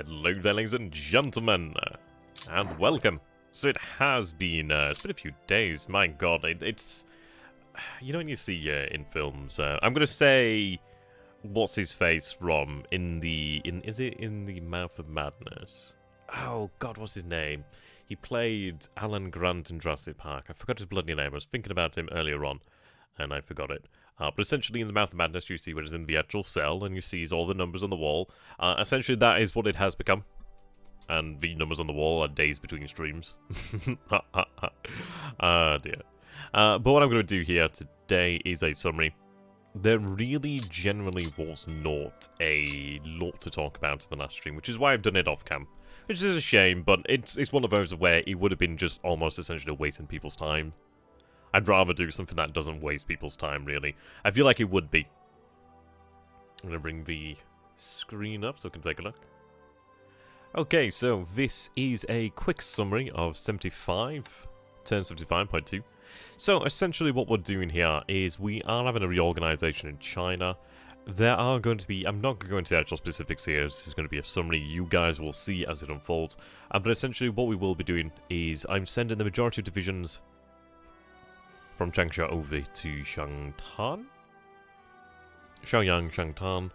Hello there, ladies and gentlemen, and welcome. So it has been, it's been a few days, my god, it's, you know when you see in films, I'm gonna say, what's his face from, is it in the Mouth of Madness? Oh god, what's his name? He played Alan Grant in Jurassic Park. I forgot his bloody name, I was thinking about him earlier on, and I forgot it. But essentially in the Mouth of Madness you see what is in the actual cell, and you see all the numbers on the wall. Essentially that is what it has become. And the numbers on the wall are days between streams. Ah dear. But what I'm going to do here today is a summary. There really generally was not a lot to talk about in the last stream, which is why I've done it off cam. Which is a shame, but it's one of those where it would have been just almost essentially wasting people's time. I'd rather do something that doesn't waste people's time, really. I feel like it would be. I'm going to bring the screen up so we can take a look. Okay, so this is a quick summary of 75, turn 75.2. So essentially what we're doing here is we are having a reorganization in China. There are going to be, I'm not going to go into the actual specifics here, this is going to be a summary, you guys will see as it unfolds. But essentially what we will be doing is I'm sending the majority of divisions from Changsha over to Shangtan? Shaoyang, Shangtan.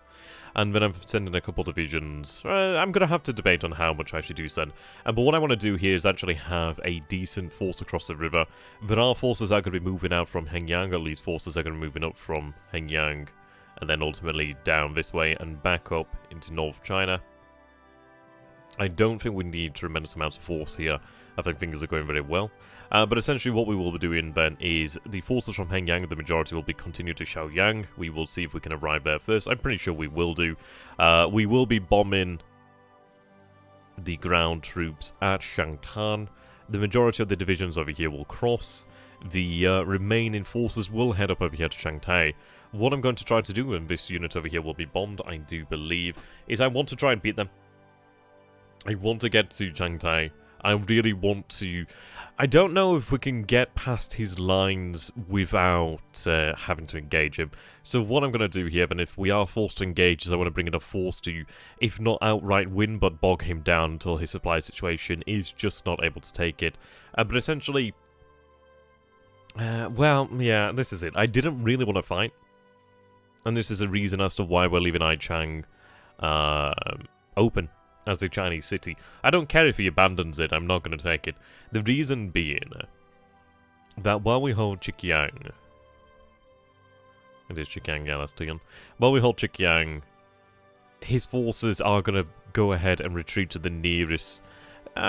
And then I'm sending a couple divisions. I'm going to have to debate on how much I should do send. But what I want to do here is actually have a decent force across the river. There are forces that are going to be moving out from Hengyang, at least forces are going to be moving up from Hengyang. And then ultimately down this way and back up into North China. I don't think we need tremendous amounts of force here. I think things are going very well. But essentially what we will be doing then is the forces from Hengyang, the majority will be continued to Shaoyang. We will see if we can arrive there first. I'm pretty sure we will do. We will be bombing the ground troops at Shangtan. The majority of the divisions over here will cross. The remaining forces will head up over here to Shanghai. What I'm going to try to do, and this unit over here will be bombed, I do believe, is I want to try and beat them. I want to get to Shanghai. I really want to. I don't know if we can get past his lines without having to engage him. So what I'm going to do here, and if we are forced to engage, is I want to bring enough force to, if not outright win, but bog him down until his supply situation is just not able to take it. But essentially, well, yeah, this is it. I didn't really want to fight. And this is a reason as to why we're leaving Aichang open as a Chinese city. I don't care if he abandons it, I'm not going to take it. The reason being that while we hold Chikyang, it is Chikyang, yeah, that's Tian. While we hold Chikyang, his forces are going to go ahead and retreat to the nearest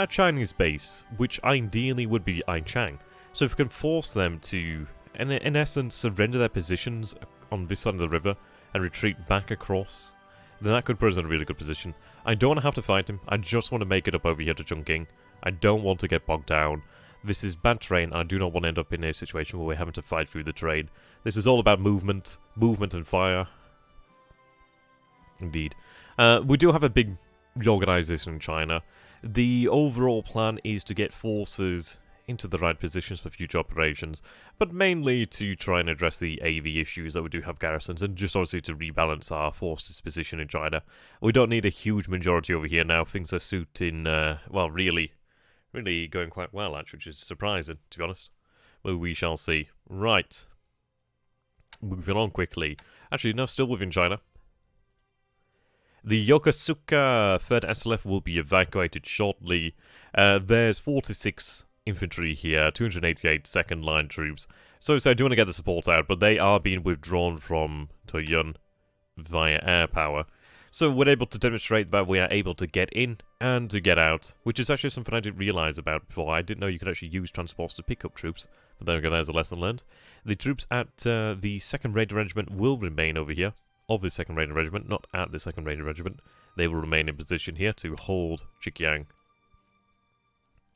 Chinese base, which ideally would be Aichang. So if we can force them to, in essence, surrender their positions on this side of the river and retreat back across, then that could put us in a really good position. I don't want to have to fight him. I just want to make it up over here to Chungking. I don't want to get bogged down. This is bad terrain. I do not want to end up in a situation where we're having to fight through the terrain. This is all about movement and fire. Indeed. We do have a big reorganization in China. The overall plan is to get forces into the right positions for future operations, but mainly to try and address the AV issues that we do have garrisons, and just obviously to rebalance our forces position in China. We don't need a huge majority over here now. Things are suiting, well, really going quite well, actually, which is surprising, to be honest. Well, we shall see. Right. Moving on quickly. Actually, no, still within China. The Yokosuka 3rd SLF will be evacuated shortly. There's 46 infantry here, 288 second line troops. So I do want to get the support out, but they are being withdrawn from Toyun via air power. So we're able to demonstrate that we are able to get in and to get out, which is actually something I didn't realise about before. I didn't know you could actually use transports to pick up troops, but there we go, there's a lesson learned. The troops at the 2nd Raider Regiment will remain over here, of the 2nd Raider Regiment, not at the 2nd Raider Regiment. They will remain in position here to hold Chikyang.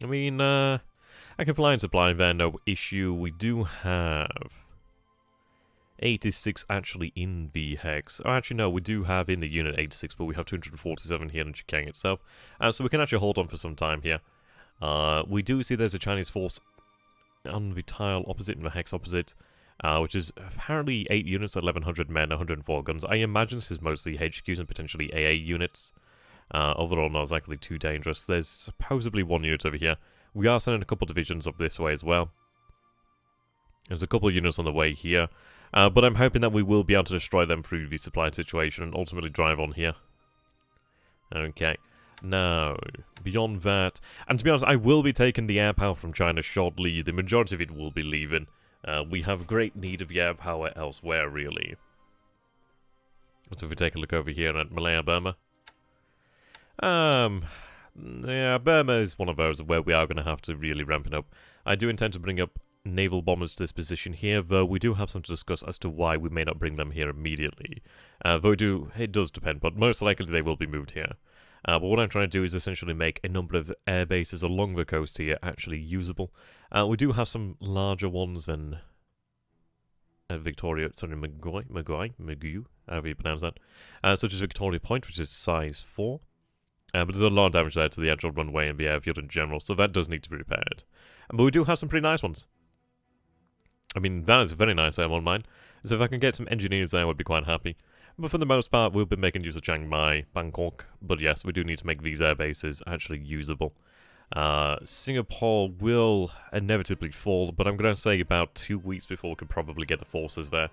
I mean, I can fly and supply there, no issue. We do have 86 actually in the Hex. Oh, actually, no, we do have in the unit 86, but we have 247 here in Chikyang itself. So we can actually hold on for some time here. We do see there's a Chinese force on the tile opposite, in the Hex opposite, which is apparently 8 units, 1,100 men, 104 guns. I imagine this is mostly HQs and potentially AA units. Overall, not exactly too dangerous. There's supposedly one unit over here. We are sending a couple divisions up this way as well. There's a couple of units on the way here. But I'm hoping that we will be able to destroy them through the supply situation and ultimately drive on here. Okay. Now, beyond that... And to be honest, I will be taking the air power from China shortly. The majority of it will be leaving. We have great need of the air power elsewhere, really. So if we take a look over here at Malaya, Burma. Yeah, Burma is one of those where we are going to have to really ramp it up. I do intend to bring up naval bombers to this position here, though we do have some to discuss as to why we may not bring them here immediately. Though it does depend, but most likely they will be moved here. But what I'm trying to do is essentially make a number of air bases along the coast here actually usable. We do have some larger ones than Victoria, sorry, Maguy, however you pronounce that. Such as Victoria Point, which is size 4. But there's a lot of damage there to the actual runway and the airfield in general, so that does need to be repaired. But we do have some pretty nice ones. I mean, that is a very nice air on mine. So if I can get some engineers there, I would be quite happy. But for the most part, we'll be making use of Chiang Mai, Bangkok. But yes, we do need to make these air bases actually usable. Singapore will inevitably fall, but I'm going to say about 2 weeks before we could probably get the forces there.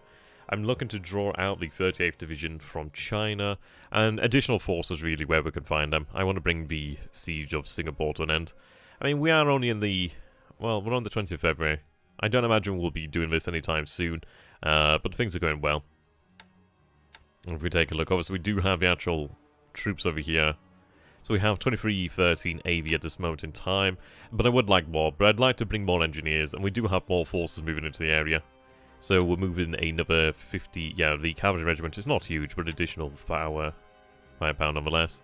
I'm looking to draw out the 38th Division from China, and additional forces really where we can find them. I want to bring the siege of Singapore to an end. I mean, we are only in the... well, we're on the 20th of February. I don't imagine we'll be doing this anytime soon, but things are going well. And if we take a look, obviously we do have the actual troops over here. So we have 2313 AV at this moment in time, but I would like more, but I'd like to bring more engineers, and we do have more forces moving into the area. So we're moving another 50, yeah, the cavalry regiment is not huge, but additional firepower nonetheless.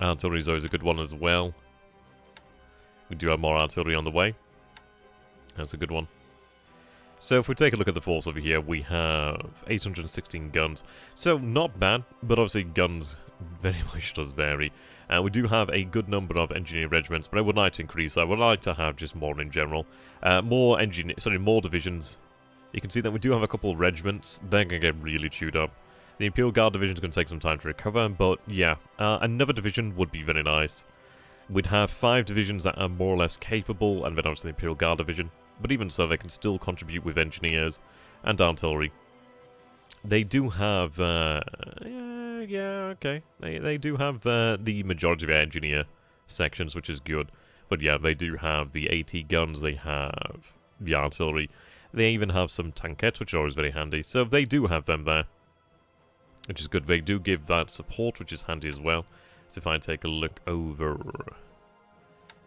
Artillery is always a good one as well. We do have more artillery on the way. That's a good one. So if we take a look at the force over here, we have 816 guns. So not bad, but obviously guns very much does vary. We do have a good number of engineer regiments, but I would like to increase. I would like to have just more in general. More divisions. You can see that we do have a couple of regiments. They're going to get really chewed up. The Imperial Guard division is going to take some time to recover, but yeah, another division would be very nice. We'd have 5 divisions that are more or less capable, and then obviously the Imperial Guard division. But even so, they can still contribute with engineers and artillery. They do have, yeah, okay. They do have the majority of their engineer sections, which is good. But yeah, they do have the AT guns, they have the artillery. They even have some tankettes, which are always very handy. So they do have them there, which is good. They do give that support, which is handy as well. So if I take a look over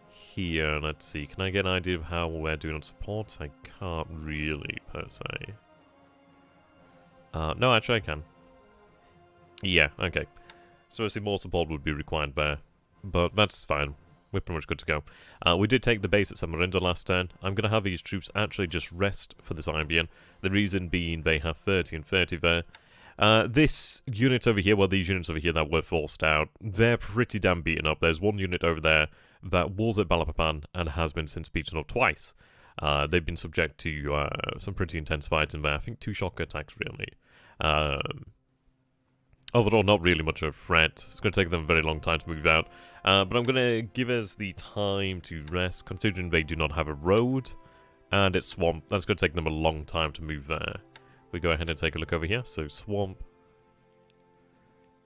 here, let's see, can I get an idea of how we're doing on support? I can't really, per se. No, actually I can. Yeah, okay. So I see more support would be required there, but that's fine. We're pretty much good to go. We did take the base at Samarinda last turn. I'm going to have these troops actually just rest for this IBN. The reason being they have 30 and 30 there. This unit over here, well, these units over here that were forced out, they're pretty damn beaten up. There's one unit over there that was at Balapapan and has been since beaten up twice. They've been subject to some pretty intense fighting there. I think 2 shock attacks, really. Overall, not really much of a threat. It's going to take them a very long time to move out. But I'm going to give us the time to rest, considering they do not have a road. And it's swamp. That's going to take them a long time to move there. We go ahead and take a look over here. So swamp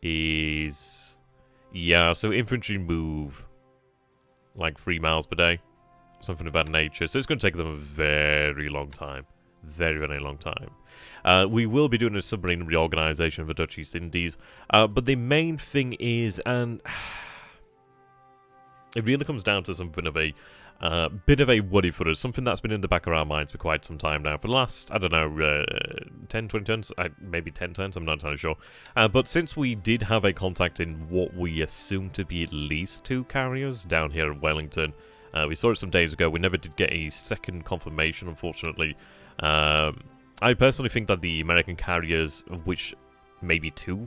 is... yeah, so infantry move like 3 miles per day. Something of that nature. So it's going to take them a very long time. Very, very long time. We will be doing a submarine reorganization of the Dutch East Indies. But the main thing is, and it really comes down to something of a bit of a worry for us. Something that's been in the back of our minds for quite some time now. For the last, I don't know, 10, 20 turns? Maybe 10 turns, I'm not entirely sure. But since we did have a contact in what we assume to be at least 2 carriers down here in Wellington, we saw it some days ago. We never did get a second confirmation, unfortunately. I personally think that the American carriers, which maybe 2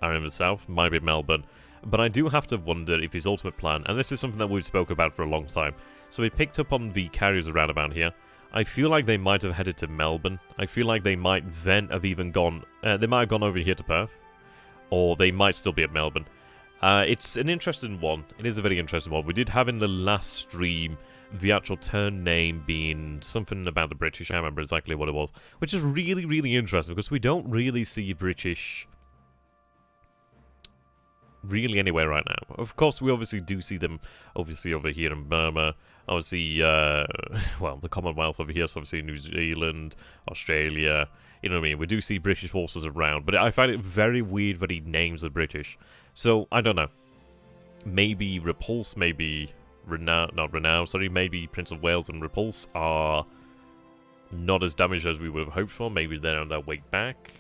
are in the south, might be Melbourne. But I do have to wonder if his ultimate plan, and this is something that we've spoke about for a long time, so we picked up on the carriers around about here. I feel like they might have headed to Melbourne. I feel like they might then have even gone, they might have gone over here to Perth. or they might still be at Melbourne. It's an interesting one. It is a very interesting one. We did have in the last stream the actual turn name being something about the British. I don't remember exactly what it was, which is really, really interesting because we don't really see British really anywhere right now. Of course, we obviously do see them, obviously, over here in Burma. Obviously, well, the Commonwealth over here, so obviously New Zealand, Australia, you know what I mean? We do see British forces around, but I find it very weird that he names the British. So, I don't know. Maybe Repulse, maybe maybe Prince of Wales and Repulse are not as damaged as we would have hoped for. Maybe they're on their way back.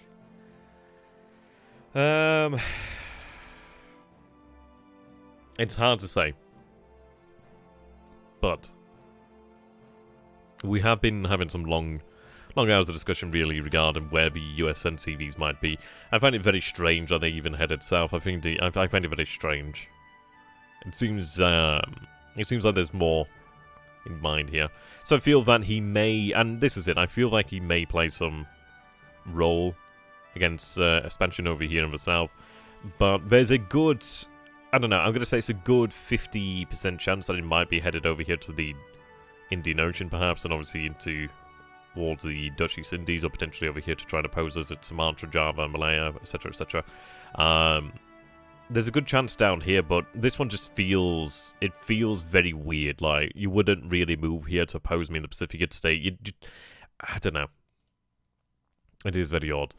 It's hard to say. But we have been having some long hours of discussion really regarding where the US NCVs might be. I find it very strange that they even headed south. I find it very strange. It seems like there's more in mind here. So I feel that he may, and this is it, I feel like he may play some role against expansion over here in the south. But there's a good, I don't know, I'm going to say it's a good 50% chance that it might be headed over here to the Indian Ocean perhaps, and obviously towards the Dutch East Indies, or potentially over here to try to pose us at Sumatra, Java, Malaya, etc, etc. There's a good chance down here, but this one just feels very weird. Like, you wouldn't really move here to oppose me in the Pacific state. I don't know. It is very odd.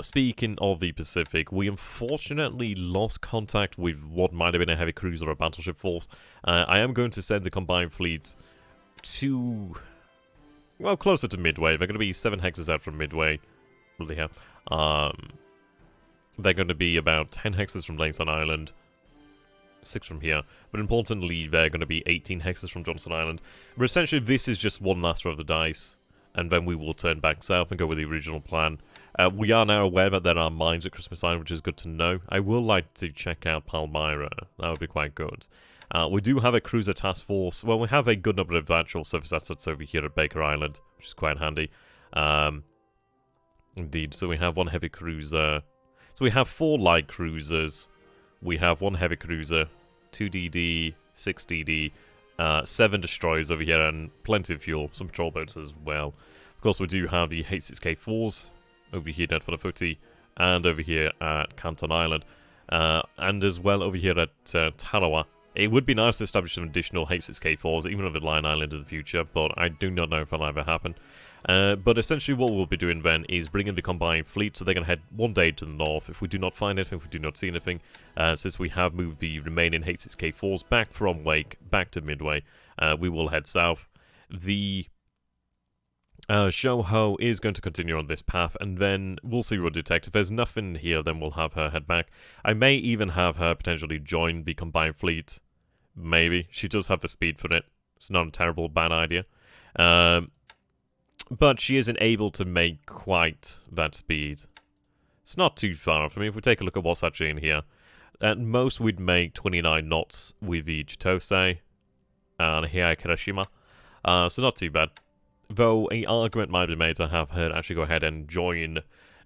Speaking of the Pacific, we unfortunately lost contact with what might have been a heavy cruiser or a battleship force. I am going to send the combined fleets to, well, closer to Midway. They're going to be 7 hexes out from Midway. Really hell. They're going to be about 10 hexes from Laysan Island, 6 from here. But importantly, they're going to be 18 hexes from Johnson Island. But essentially, this is just one last roll of the dice, and then we will turn back south and go with the original plan. We are now aware that there are mines at Christmas Island, which is good to know. I will like to check out Palmyra. That would be quite good. We do have a cruiser task force. Well, we have a good number of actual surface assets over here at Baker Island, which is quite handy. Indeed, so we have 1 heavy cruiser. So we have 4 light cruisers. We have 1 heavy cruiser, 2 DD, 6 DD, 7 destroyers over here, and plenty of fuel, some patrol boats as well. Of course, we do have the H6K4s over here at Funafuti, and over here at Canton Island, and as well over here at Tarawa. It would be nice to establish some additional H6K4s, even over Lion Island in the future, but I do not know if that'll ever happen. But essentially what we'll be doing then is bringing the combined fleet, so they're going to head 1 day to the north. If we do not find anything, if we do not see anything, since we have moved the remaining H6K4s back from Wake, back to Midway, we will head south. The Shoho is going to continue on this path, and then we'll see what detect. If there's nothing here, then we'll have her head back. I may even have her potentially join the combined fleet. Maybe. She does have the speed for it. It's not a terrible, bad idea. But she isn't able to make quite that speed. It's not too far from me. If we take a look at what's actually in here, at most we'd make 29 knots with the Chitose and Heika Kirishima. So not too bad. Though an argument might be made to have her actually go ahead and join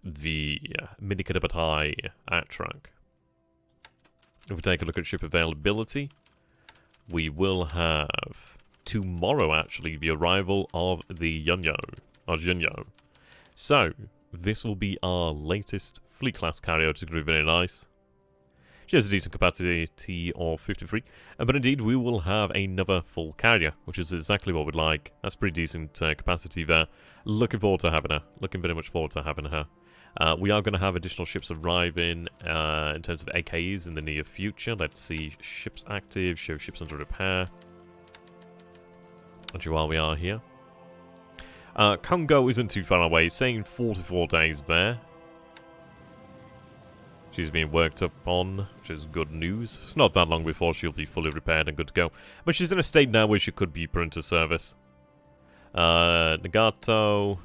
the Minikadabatai at Trunk. If we take a look at ship availability, we will have tomorrow actually the arrival of the Junyo. So this will be our latest fleet class carrier, which is going to be very nice. She has a decent capacity of 53, but indeed we will have another full carrier, which is exactly what we'd like. That's pretty decent capacity there. Looking forward to having her. Looking very much forward to having her. We are going to have additional ships arriving in terms of AKEs in the near future. Let's see, ships active, show ships under repair. Actually, while we are here, Congo isn't too far away, saying 44 days there. She's being worked up on, which is good news. It's not that long before she'll be fully repaired and good to go. But she's in a state now where she could be put into service. Nagato.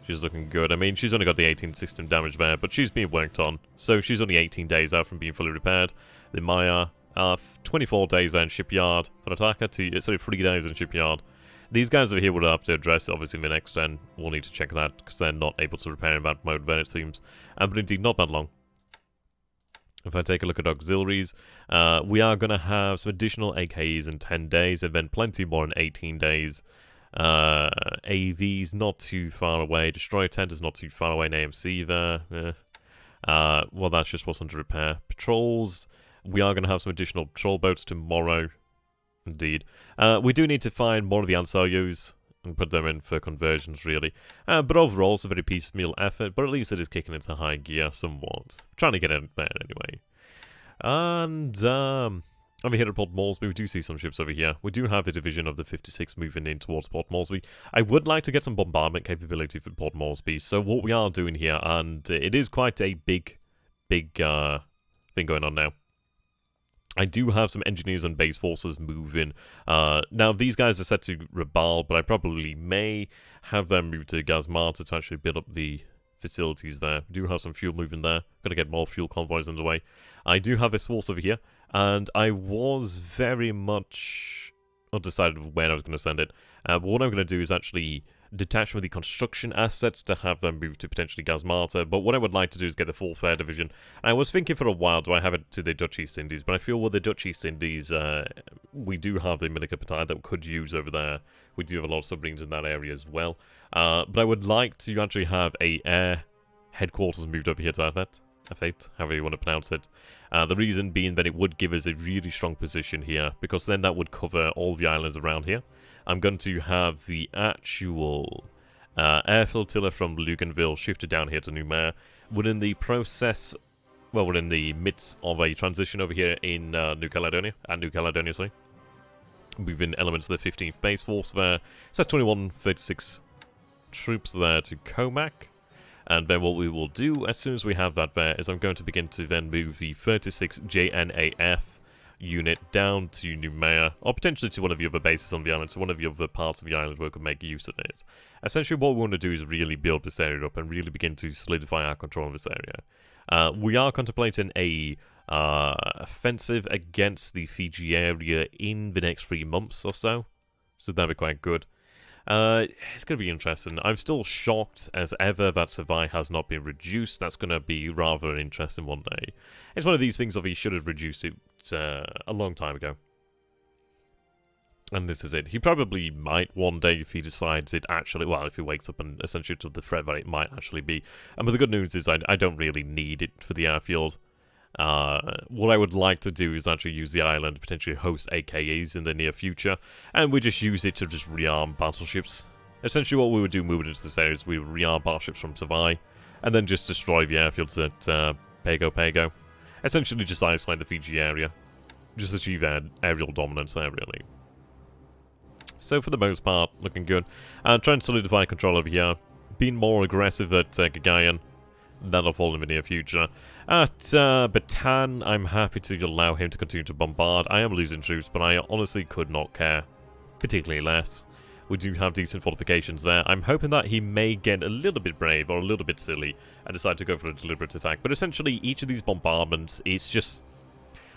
She's looking good. I mean, she's only got the 18 system damage there, but she's being worked on. So she's only 18 days out from being fully repaired. The Maya, 24 days there in shipyard. For Ataka, 3 days in shipyard. These guys over here will have to address, obviously, in the next gen. We'll need to check that, because they're not able to repair in that mode then, it seems. But indeed, not that long. If I take a look at auxiliaries, we are going to have some additional AKs in 10 days, and then plenty more in 18 days. AV's not too far away. Destroyer Tender's not too far away. An AMC there. Well, that's just what's under repair. Patrols, we are going to have some additional patrol boats tomorrow. Indeed. We do need to find more of the Ansayos and put them in for conversions, really. But overall, it's a very piecemeal effort, but at least it is kicking into high gear somewhat. Trying to get it there anyway. And, over here at Port Moresby, we do see some ships over here. We do have a division of the 56 moving in towards Port Moresby. I would like to get some bombardment capability for Port Moresby, so what we are doing here, and it is quite a big thing going on now. I do have some engineers and base forces moving. Now, these guys are set to Rabal, but I probably may have them move to Gazmata to actually build up the facilities there. We do have some fuel moving there. Got to get more fuel convoys underway. I do have this force over here, and I was very much undecided where I was going to send it. But what I'm going to do is actually detach from the construction assets to have them move to potentially Gazmata, but what I would like to do is get the full fair division. I was thinking for a while, do I have it to the Dutch East Indies, but I feel with the Dutch East Indies, we do have the Milica Battalion that we could use over there. We do have a lot of submarines in that area as well, but I would like to actually have a air headquarters moved over here to Afet, however you want to pronounce it. The reason being that it would give us a really strong position here, because then that would cover all the islands around here. I'm going to have the actual air flotilla from Luganville shifted down here to Noumea. We're in the process, well, we're in the midst of a transition over here in New Caledonia, sorry. Moving elements of the 15th Base Force there. So that's 2136 troops there to Comac. And then what we will do, as soon as we have that there, is I'm going to begin to then move the 36 JNAF unit down to Noumea, or potentially to one of the other bases on the island, so one of the other parts of the island where we can make use of it. Essentially what we want to do is really build this area up and really begin to solidify our control of this area. We are contemplating a offensive against the Fiji area in the next 3 months or so, so that'll be quite good. It's going to be interesting. I'm still shocked as ever that Savai has not been reduced. That's going to be rather an interesting one day. It's one of these things of he should have reduced it a long time ago. And this is it. He probably might one day if he decides it actually, well, if he wakes up and essentially to the threat that it might actually be. But the good news is I don't really need it for the airfield. What I would like to do is actually use the island, potentially host AKAs in the near future, and we just use it to just rearm battleships. Essentially what we would do moving into this area is we would rearm battleships from Savai, and then just destroy the airfields at Pago. Essentially just isolate the Fiji area. Just achieve aerial dominance there, really. So for the most part, looking good. Trying to solidify control over here. Being more aggressive at Gagayan. That'll fall in the near future. At Bataan, I'm happy to allow him to continue to bombard. I am losing troops, but I honestly could not care particularly less. We do have decent fortifications there. I'm hoping that he may get a little bit brave or a little bit silly and decide to go for a deliberate attack. But essentially, each of these bombardments, it's just...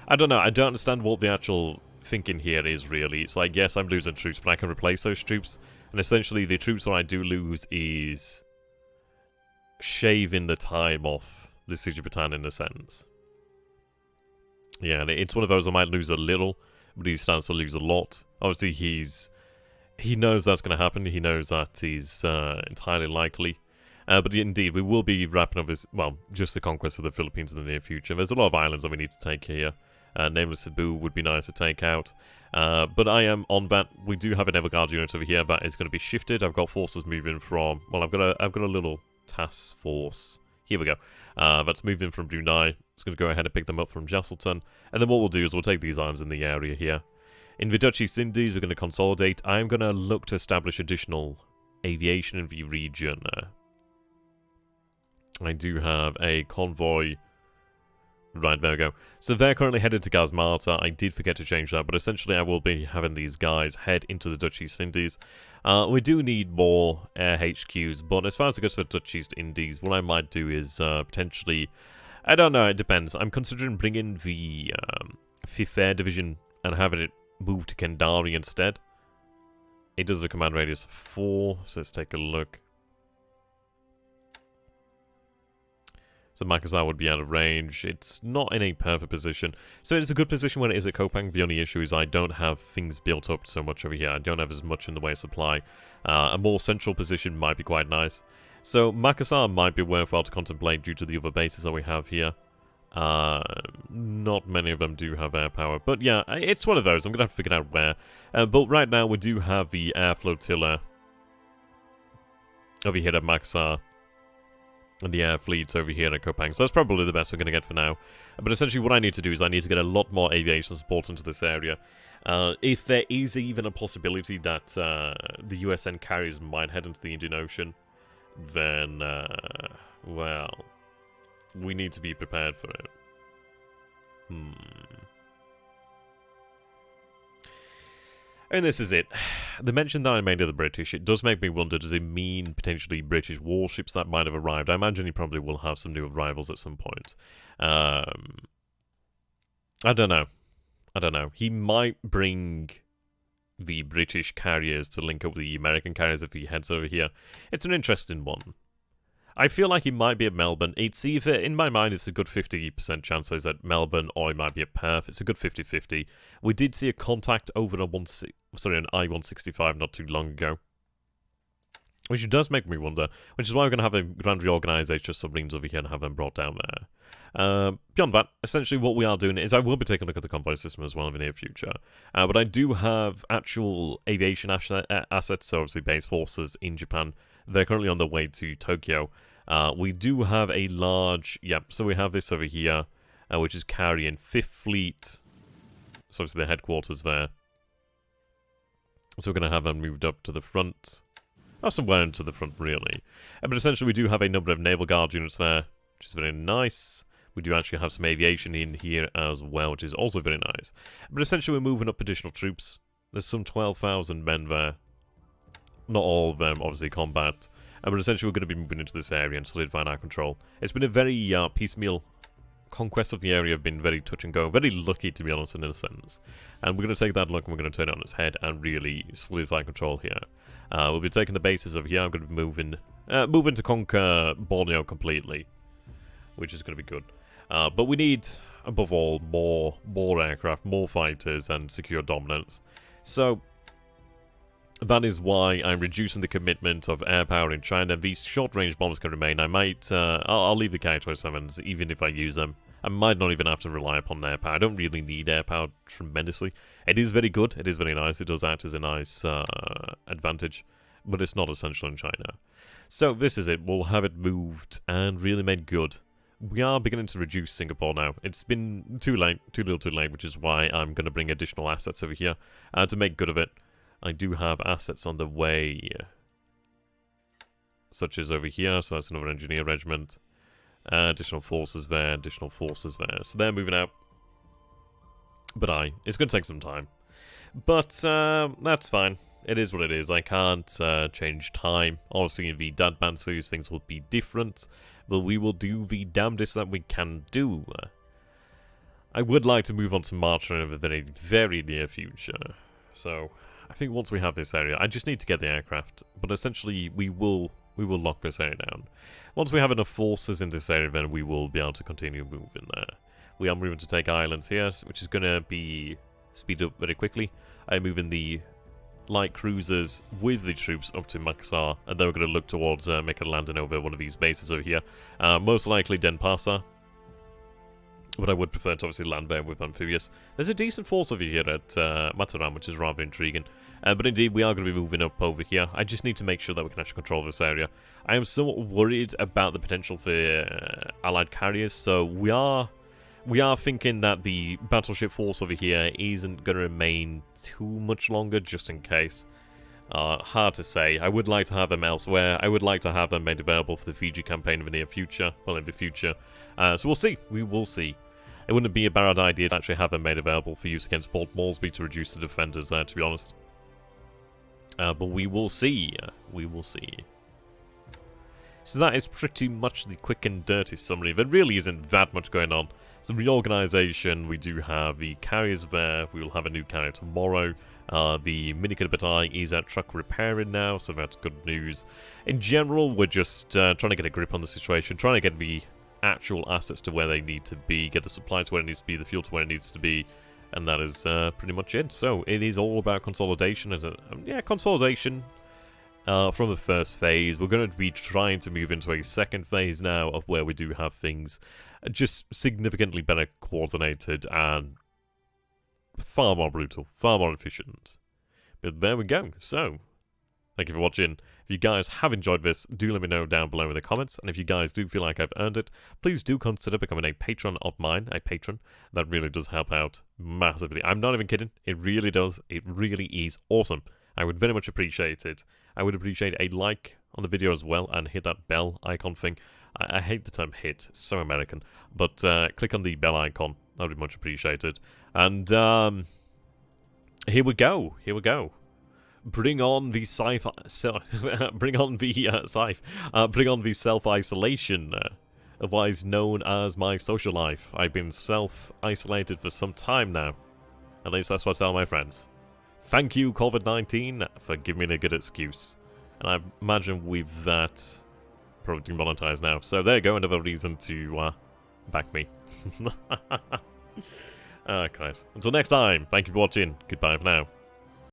I don't know, I don't understand what the actual thinking here is, really. It's like, yes, I'm losing troops, but I can replace those troops. And essentially, the troops that I do lose is shaving the time off the Siege of Bataan in a sense. Yeah, it's one of those I might lose a little, but he stands to lose a lot. Obviously, he knows that's going to happen. He knows that is entirely likely. But indeed, we will be wrapping up this, well, just the conquest of the Philippines in the near future. There's a lot of islands that we need to take here. Nameless Cebu would be nice to take out. But I am on that. We do have an Everguard unit over here that is going to be shifted. I've got forces moving from, well, I've got a little task force. Here we go. That's moving from Brunei. It's going to go ahead and pick them up from Jesselton. And then what we'll do is we'll take these islands in the area here. In the Dutch East Indies, we're going to consolidate. I'm going to look to establish additional aviation in the region. I do have a convoy. Right, there we go. So they're currently headed to Gazmata. I did forget to change that, but essentially I will be having these guys head into the Dutch East Indies. We do need more air HQs, but as far as it goes for Dutch East Indies, what I might do is potentially... I don't know, it depends. I'm considering bringing the 5th Air Division and having it move to Kendari instead. It does a command radius of 4, so let's take a look. So Makassar would be out of range. It's not in a perfect position. So it's a good position when it is at Kopang. The only issue is I don't have things built up so much over here. I don't have as much in the way of supply. A more central position might be quite nice. So Makassar might be worthwhile to contemplate due to the other bases that we have here. Not many of them do have air power. But yeah, it's one of those. I'm going to have to figure out where. But right now we do have the air flotilla over here at Makassar. And the air fleets over here at Kopang. So that's probably the best we're going to get for now. But essentially what I need to do is I need to get a lot more aviation support into this area. If there is even a possibility that the USN carriers might head into the Indian Ocean, then, well, we need to be prepared for it. And this is it. The mention that I made of the British, it does make me wonder, does it mean potentially British warships that might have arrived? I imagine he probably will have some new arrivals at some point. I don't know. He might bring the British carriers to link up with the American carriers if he heads over here. It's an interesting one. I feel like he might be at Melbourne. It's either, in my mind, it's a good 50% chance he's at Melbourne, or he might be at Perth. It's a good 50-50. We did see a contact over an I-165 not too long ago, which does make me wonder, which is why we're going to have a grand reorganisation of submarines over here and have them brought down there. Beyond that, essentially what we are doing is I will be taking a look at the convoy system as well in the near future. But I do have actual aviation assets, so obviously base forces in Japan. They're currently on their way to Tokyo. We do have a large... so we have this over here, which is carrying 5th Fleet. So obviously the headquarters there. So we're going to have them moved up to the front. Or somewhere into the front, really. But essentially we do have a number of Naval Guard units there, which is very nice. We do actually have some aviation in here as well, which is also very nice. But essentially we're moving up additional troops. There's some 12,000 men there. Not all of them, obviously, combat. But essentially we're going to be moving into this area and solidifying our control. It's been a very piecemeal conquest of the area. Have been very touch and go. Very lucky, to be honest, in a sense. And we're going to take that look and we're going to turn it on its head and really solidify control here. We'll be taking the bases over here. I'm going to be moving to conquer Borneo completely, which is going to be good. But we need, above all, more aircraft, more fighters, and secure dominance. So that is why I'm reducing the commitment of air power in China. These short-range bombers can remain. I might, I'll leave the Ki-27s, even if I use them. I might not even have to rely upon air power. I don't really need air power tremendously. It is very good. It is very nice. It does act as a nice advantage, but it's not essential in China. So this is it. We'll have it moved and really made good. We are beginning to reduce Singapore now. It's been too late, too little too late, which is why I'm going to bring additional assets over here to make good of it. I do have assets on the way, such as over here, so that's another engineer regiment. Additional forces there, additional forces there. So they're moving out. But it's going to take some time. But that's fine. It is what it is. I can't change time. Obviously, in the advanced series, things will be different. But we will do the damnedest that we can do. I would like to move on to March in the very, very near future. So I think once we have this area, I just need to get the aircraft. But essentially, we will lock this area down. Once we have enough forces in this area, then we will be able to continue moving there. We are moving to take islands here, which is going to be speed up very quickly. I'm moving the light cruisers with the troops up to Makassar, and then we're going to look towards making a landing over one of these bases over here. Most likely Denpasar. But I would prefer to obviously land there with amphibious. There's a decent force over here at Mataram, which is rather intriguing. But indeed, we are going to be moving up over here. I just need to make sure that we can actually control this area. I am somewhat worried about the potential for allied carriers, so we are thinking that the battleship force over here isn't going to remain too much longer, just in case. Hard to say. I would like to have them elsewhere. I would like to have them made available for the Fiji campaign in the near future. Well, in the future. So we'll see. We will see. It wouldn't be a bad idea to actually have them made available for use against Port Moresby to reduce the defenders there, to be honest. But we will see. We will see. So that is pretty much the quick and dirty summary. There really isn't that much going on. Some reorganisation. We do have the carriers there. We will have a new carrier tomorrow. The Minikid Batai is at truck repairing now, so that's good news. In general, we're just trying to get a grip on the situation, trying to get the actual assets to where they need to be, get the supply to where it needs to be, the fuel to where it needs to be, and that is pretty much it. So it is all about consolidation. Consolidation from the first phase. We're going to be trying to move into a second phase now of where we do have things just significantly better coordinated and far more brutal, far more efficient. But there we go. So, thank you for watching. If you guys have enjoyed this, do let me know down below in the comments. And if you guys do feel like I've earned it, please do consider becoming a patron of mine, a patron. That really does help out massively. I'm not even kidding. It really does. It really is awesome. I would very much appreciate it. I would appreciate a like on the video as well, and hit that bell icon thing. I hate the term hit, it's so American, but click on the bell icon, that would be much appreciated. And here we go, bring on the sci-fi, bring on the self-isolation, otherwise known as my social life. I've been self-isolated for some time now, at least that's what I tell my friends. Thank you, COVID-19, for giving me a good excuse. And I imagine with that, probably demonetized now. So there you go, another reason to back me. Guys. Until next time, thank you for watching. Goodbye for now.